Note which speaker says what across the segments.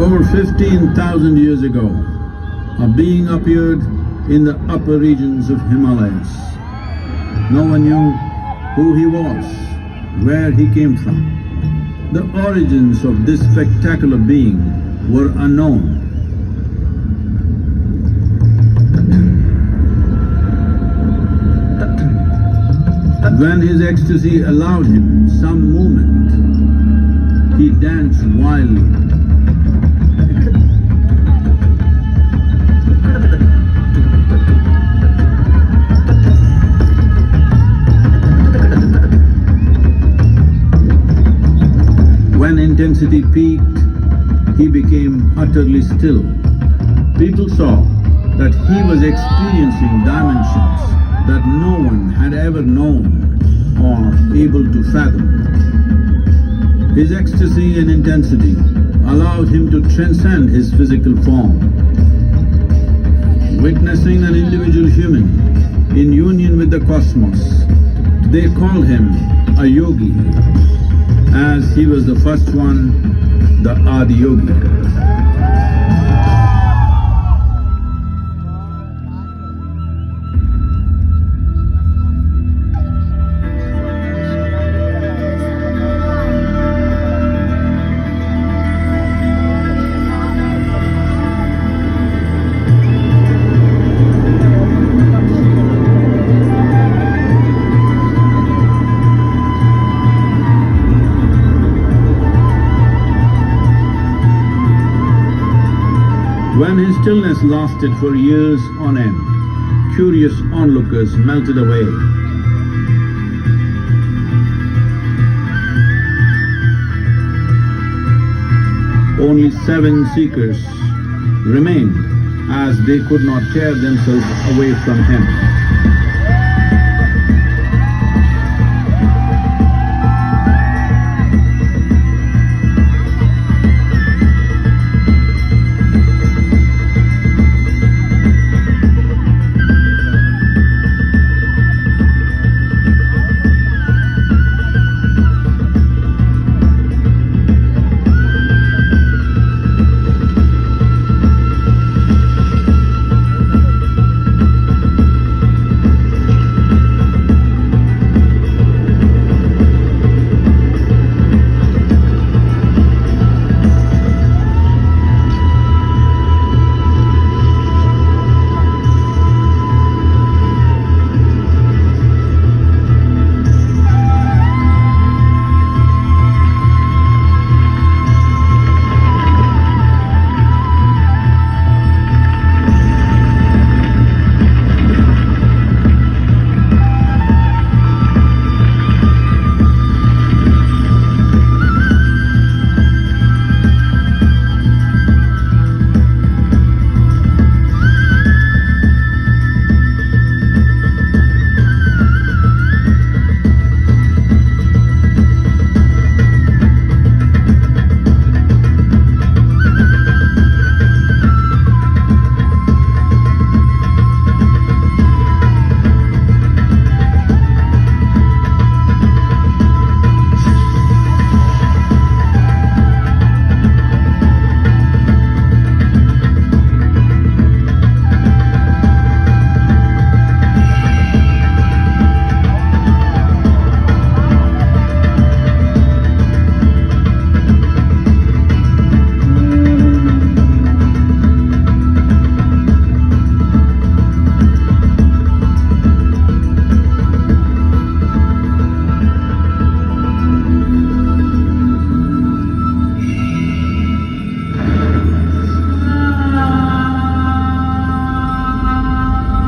Speaker 1: Over 15,000 years ago, a being appeared in the upper regions of Himalayas. No one knew who he was, where he came from. The origins of this spectacular being were unknown. When his ecstasy allowed him some movement, he danced wildly. When intensity peaked, he became utterly still. People saw that he was experiencing dimensions that no one had ever known or able to fathom. His ecstasy and intensity allowed him to transcend his physical form. Witnessing an individual human in union with the cosmos, they called him a yogi, as he was the first one, the Adi Yogi. When his stillness lasted for years on end, curious onlookers melted away. Only 7 seekers remained, as they could not tear themselves away from him.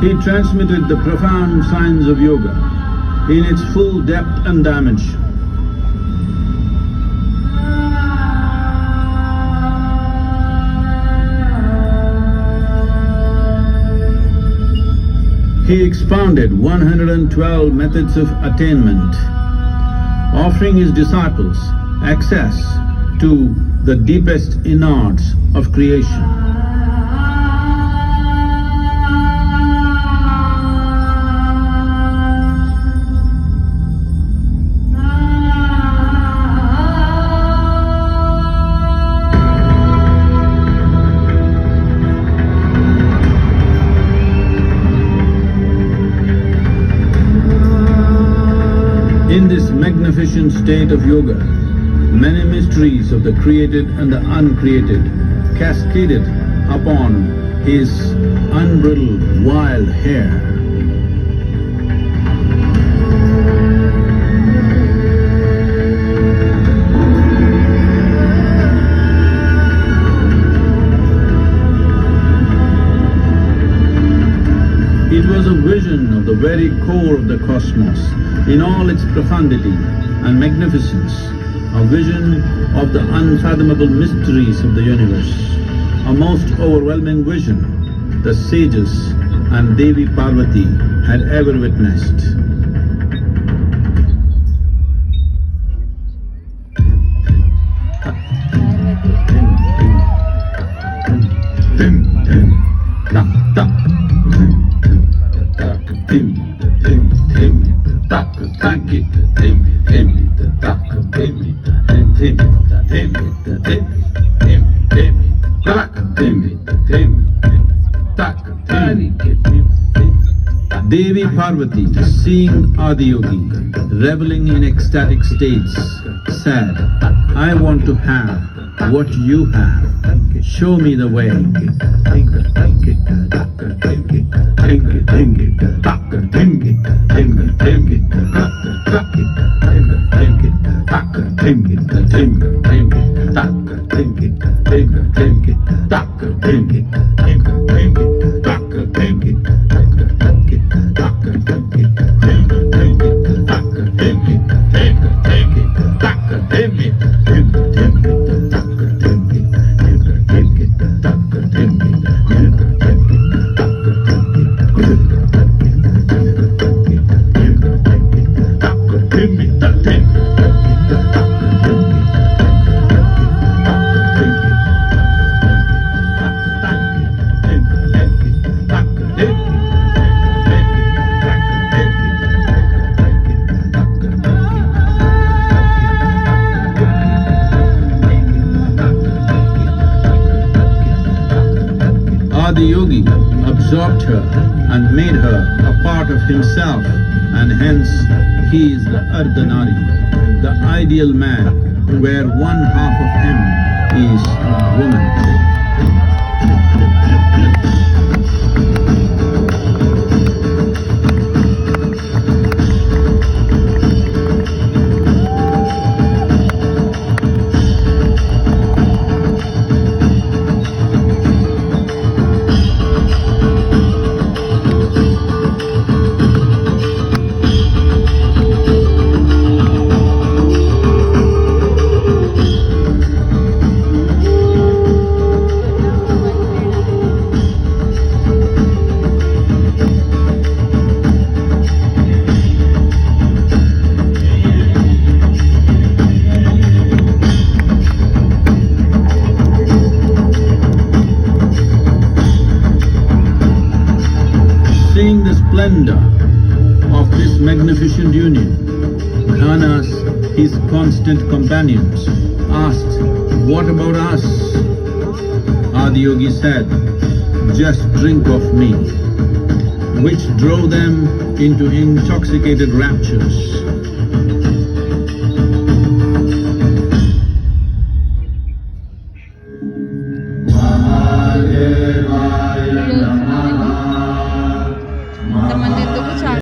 Speaker 1: He transmitted the profound science of yoga in its full depth and dimension. He expounded 112 methods of attainment, offering his disciples access to the deepest innards of creation. In this magnificent state of yoga, many mysteries of the created and the uncreated cascaded upon his unbridled wild hair. It was a vision of the very core of the cosmos in all its profundity and magnificence, a vision of the unfathomable mysteries of the universe, a most overwhelming vision the sages and Devi Parvati had ever witnessed. Devi Parvati, seeing Adiyogi reveling in ecstatic states, said, "I want to have what you have. Show me the way." Adiyogi absorbed her and made her a part of himself, and hence he is the Ardhanari, the ideal man, where one half of him is woman. Seeing the splendor of this magnificent union, Ghanas, his constant companions, asked, "What about us?" Adiyogi said, "Just drink of me," which drove them into intoxicated raptures.